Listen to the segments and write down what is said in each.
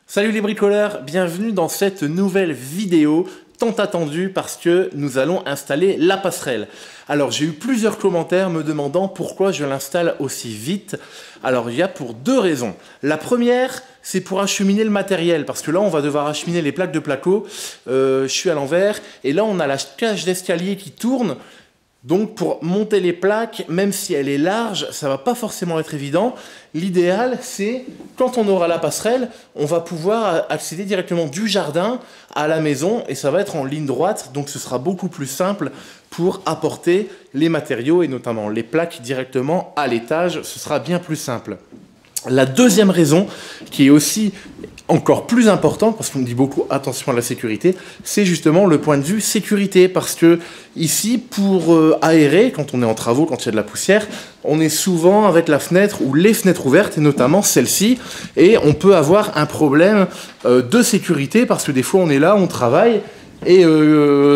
Salut les bricoleurs, bienvenue dans cette nouvelle vidéo tant attendue parce que nous allons installer la passerelle. Alors j'ai eu plusieurs commentaires me demandant pourquoi je l'installe aussi vite. Alors il y a pour deux raisons. La première, c'est pour acheminer le matériel parce que là on va devoir acheminer les plaques de placo. Je suis à l'envers et là on a la cage d'escalier qui tourne. Donc pour monter les plaques, même si elle est large, ça va pas forcément être évident. L'idéal, c'est quand on aura la passerelle, on va pouvoir accéder directement du jardin à la maison et ça va être en ligne droite. Donc ce sera beaucoup plus simple pour apporter les matériaux et notamment les plaques directement à l'étage. Ce sera bien plus simple. La deuxième raison, qui est aussi encore plus importante, parce qu'on me dit beaucoup attention à la sécurité, c'est justement le point de vue sécurité. Parce que ici, pour aérer, quand on est en travaux, quand il y a de la poussière, on est souvent avec la fenêtre ou les fenêtres ouvertes, et notamment celle-ci, et on peut avoir un problème de sécurité, parce que des fois on est là, on travaille, et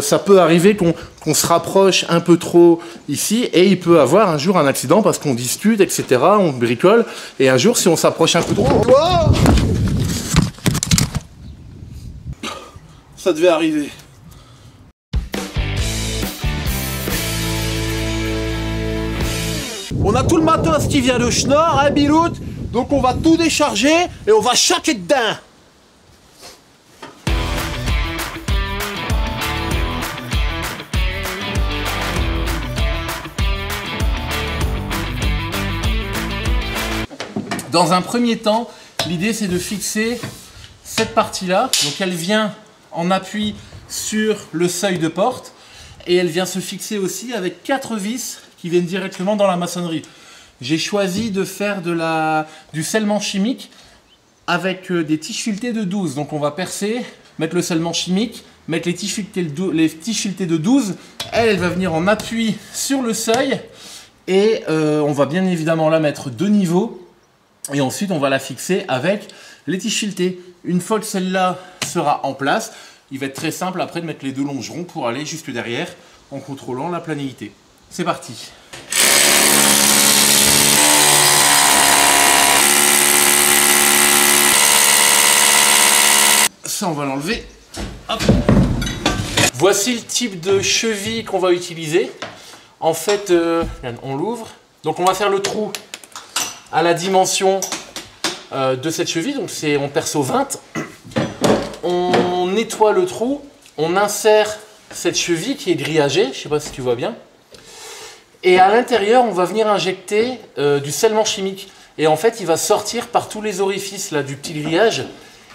ça peut arriver qu'on se rapproche un peu trop ici et il peut avoir un jour un accident parce qu'on discute, etc. On bricole et un jour si on s'approche un peu trop... Oh, ça devait arriver. On a tout le matos qui vient de Schnorr, hein, Bilout. Donc on va tout décharger et on va chaquer dedans. Dans un premier temps, l'idée c'est de fixer cette partie-là. Donc elle vient en appui sur le seuil de porte et elle vient se fixer aussi avec 4 vis qui viennent directement dans la maçonnerie. J'ai choisi de faire du scellement chimique avec des tiges filetées de 12. Donc on va percer, mettre le scellement chimique, mettre les tiges filetées de 12. Elle va venir en appui sur le seuil et on va bien évidemment la mettre de niveau. Et ensuite, on va la fixer avec les tiges filetées. Une fois que celle-là sera en place, il va être très simple après de mettre les deux longerons pour aller jusque derrière en contrôlant la planéité. C'est parti. Ça, on va l'enlever. Hop. Voici le type de cheville qu'on va utiliser. En fait, on l'ouvre. Donc, on va faire le trou à la dimension de cette cheville, donc on perce au 20, on nettoie le trou, on insère cette cheville qui est grillagée, je ne sais pas si tu vois bien, et à l'intérieur on va venir injecter du scellement chimique, et en fait il va sortir par tous les orifices là, du petit grillage,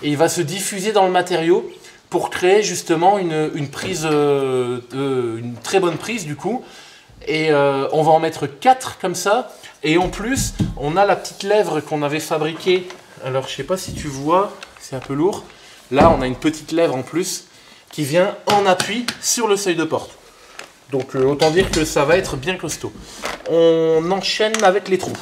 et il va se diffuser dans le matériau pour créer justement une prise, une très bonne prise du coup, et on va en mettre 4 comme ça. Et en plus, on a la petite lèvre qu'on avait fabriquée. Alors, je sais pas si tu vois, c'est un peu lourd. Là, on a une petite lèvre en plus qui vient en appui sur le seuil de porte. Donc, autant dire que ça va être bien costaud. On enchaîne avec les trous.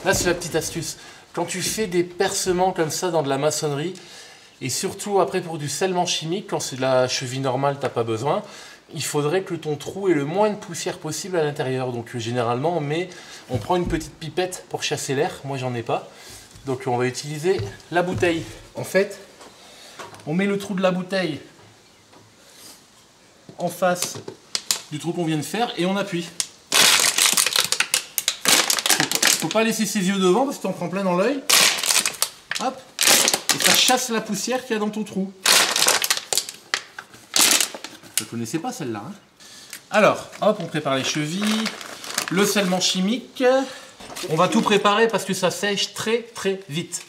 Là, c'est la petite astuce. Quand tu fais des percements comme ça dans de la maçonnerie, et surtout après pour du scellement chimique, quand c'est de la cheville normale, tu n'as pas besoin, il faudrait que ton trou ait le moins de poussière possible à l'intérieur. Donc généralement on prend une petite pipette pour chasser l'air, moi j'en ai pas. Donc on va utiliser la bouteille. En fait, on met le trou de la bouteille en face du trou qu'on vient de faire et on appuie. Faut pas laisser ses yeux devant parce que tu en prends plein dans l'œil. Hop. Et ça chasse la poussière qu'il y a dans ton trou. Je ne connaissais pas celle-là. Hein. Alors, hop, on prépare les chevilles, le scellement chimique. On va tout préparer parce que ça sèche très très vite.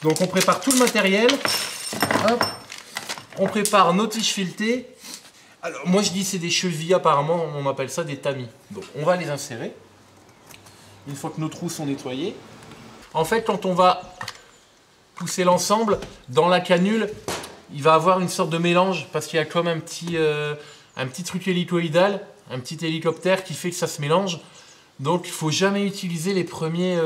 Donc on prépare tout le matériel. Hop. On prépare nos tiges filetées. Alors moi je dis c'est des chevilles, apparemment on appelle ça des tamis. Donc on va les insérer. Une fois que nos trous sont nettoyés. En fait, quand on va pousser l'ensemble, dans la canule, il va avoir une sorte de mélange parce qu'il y a comme un petit truc hélicoïdal, un petit hélicoptère qui fait que ça se mélange. Donc il ne faut jamais utiliser les premiers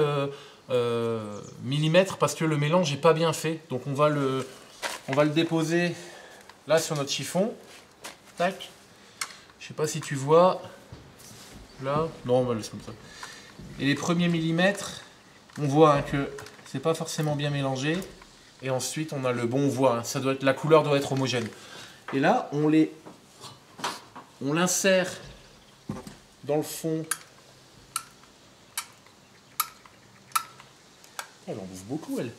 millimètres parce que le mélange n'est pas bien fait. Donc on va le déposer là sur notre chiffon. Tac. Je sais pas si tu vois. Là, non, on va le laisser comme ça. Et les premiers millimètres, on voit hein, que c'est pas forcément bien mélangé. Et ensuite, on a le bon, on voit, hein, ça doit être, la couleur doit être homogène. Et là, on l'insère dans le fond. Elle en bouffe beaucoup, elle.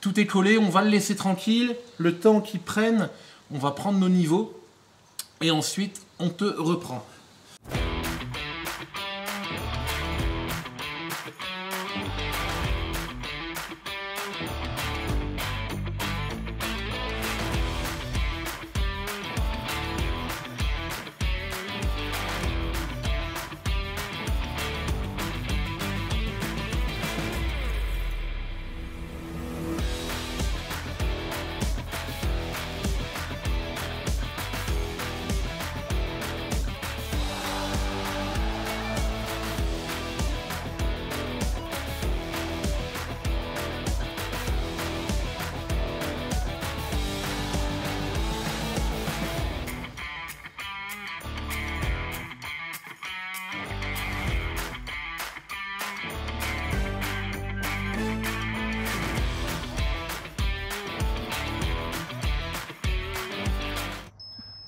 Tout est collé, on va le laisser tranquille. Le temps qu'il prenne, on va prendre nos niveaux. Et ensuite, on te reprend.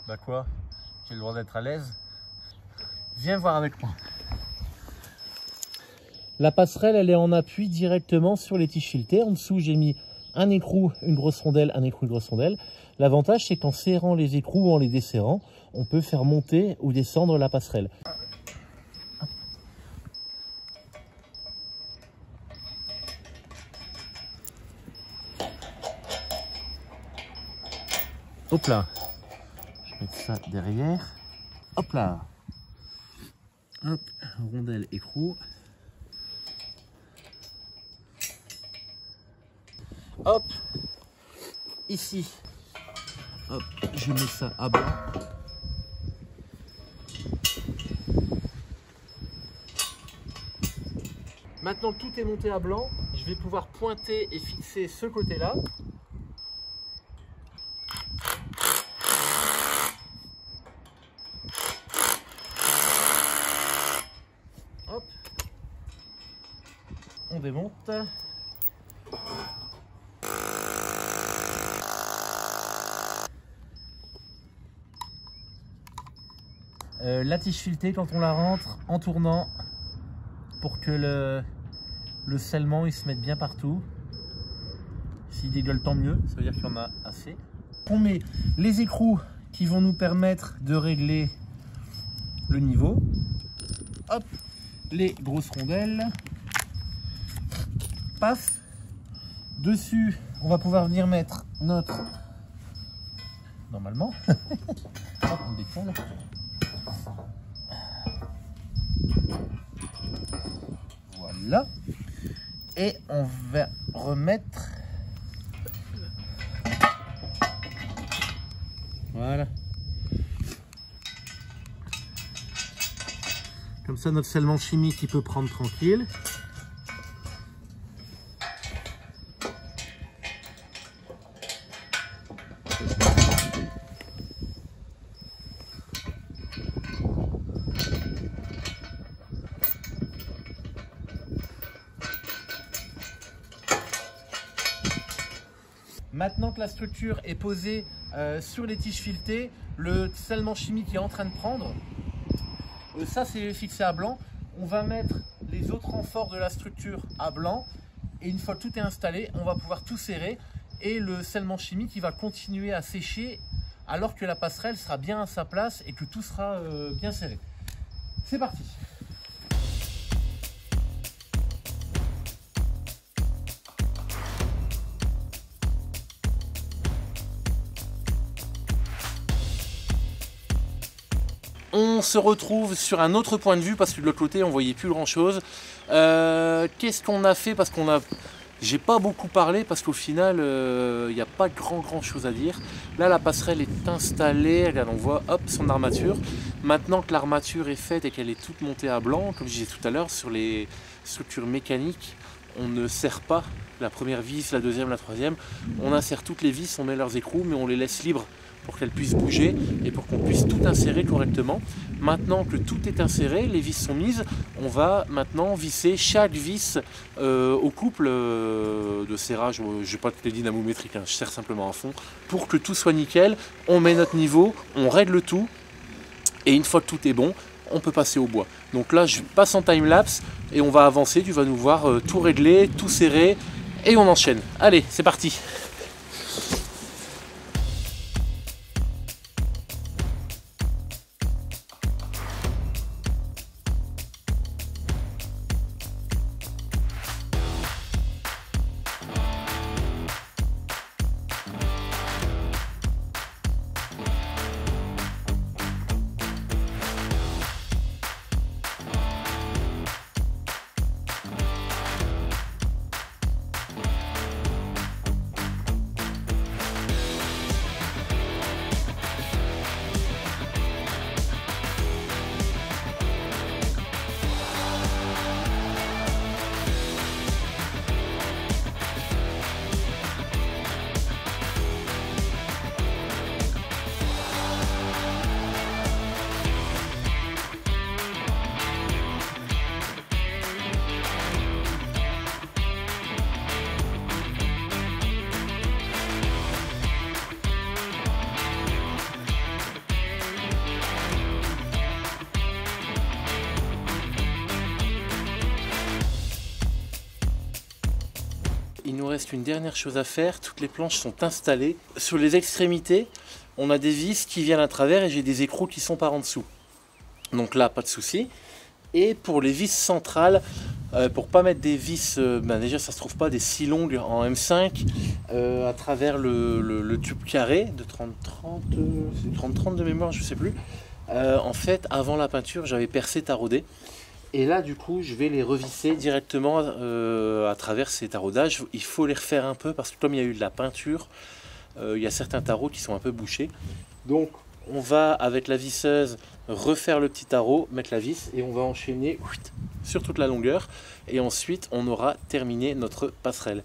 Bah quoi? J'ai le droit d'être à l'aise. Viens voir avec moi. La passerelle, elle est en appui directement sur les tiges filetées. En dessous, j'ai mis un écrou, une grosse rondelle, un écrou, une grosse rondelle. L'avantage, c'est qu'en serrant les écrous ou en les desserrant, on peut faire monter ou descendre la passerelle. Hop là. Mettre ça derrière, hop là, hop, rondelle écrou, hop, ici, hop, je mets ça à blanc, maintenant tout est monté à blanc, je vais pouvoir pointer et fixer ce côté là. On démonte. La tige filetée, quand on la rentre en tournant pour que le scellement il se mette bien partout. S'il dégueule, tant mieux, ça veut dire qu'il y en a assez. On met les écrous qui vont nous permettre de régler le niveau. Hop, les grosses rondelles. Paf, dessus on va pouvoir venir mettre notre normalement hop, on décolle. Voilà, et on va remettre voilà comme ça, notre scellement chimique il peut prendre tranquille. Maintenant que la structure est posée sur les tiges filetées, le scellement chimique est en train de prendre. Ça c'est fixé à blanc. On va mettre les autres renforts de la structure à blanc. Et une fois que tout est installé, on va pouvoir tout serrer. Et le scellement chimique il va continuer à sécher alors que la passerelle sera bien à sa place et que tout sera bien serré. C'est parti! On se retrouve sur un autre point de vue parce que de l'autre côté on voyait plus grand chose. Qu'est-ce qu'on a fait? Parce qu'on a J'ai pas beaucoup parlé parce qu'au final, il n'y a pas grand chose à dire. Là, la passerelle est installée, regarde, on voit hop, son armature. Maintenant que l'armature est faite et qu'elle est toute montée à blanc, comme je disais tout à l'heure, sur les structures mécaniques, on ne serre pas la première vis, la deuxième, la troisième. On insère toutes les vis, on met leurs écrous, mais on les laisse libres pour qu'elles puissent bouger et pour qu'on puisse tout insérer correctement. Maintenant que tout est inséré, les vis sont mises, on va maintenant visser chaque vis au couple de serrage. Je n'ai pas toutes les dynamométriques, hein, je serre simplement à fond pour que tout soit nickel. On met notre niveau, on règle tout et une fois que tout est bon, on peut passer au bois. Donc là, je passe en time-lapse et on va avancer. Tu vas nous voir tout régler, tout serrer et on enchaîne. Allez, c'est parti! Il nous reste une dernière chose à faire, toutes les planches sont installées. Sur les extrémités, on a des vis qui viennent à travers et j'ai des écrous qui sont par en dessous. Donc là, pas de souci. Et pour les vis centrales, pour pas mettre des vis, déjà ça se trouve pas des si longues en M5 à travers le tube carré de 30-30 de mémoire, je sais plus. En fait, avant la peinture, j'avais percé taraudé. Et là, du coup, je vais les revisser directement à travers ces taraudages. Il faut les refaire un peu parce que comme il y a eu de la peinture, il y a certains tarots qui sont un peu bouchés. Donc, on va, avec la visseuse, refaire le petit tarot, mettre la vis et on va enchaîner sur toute la longueur. Et ensuite, on aura terminé notre passerelle.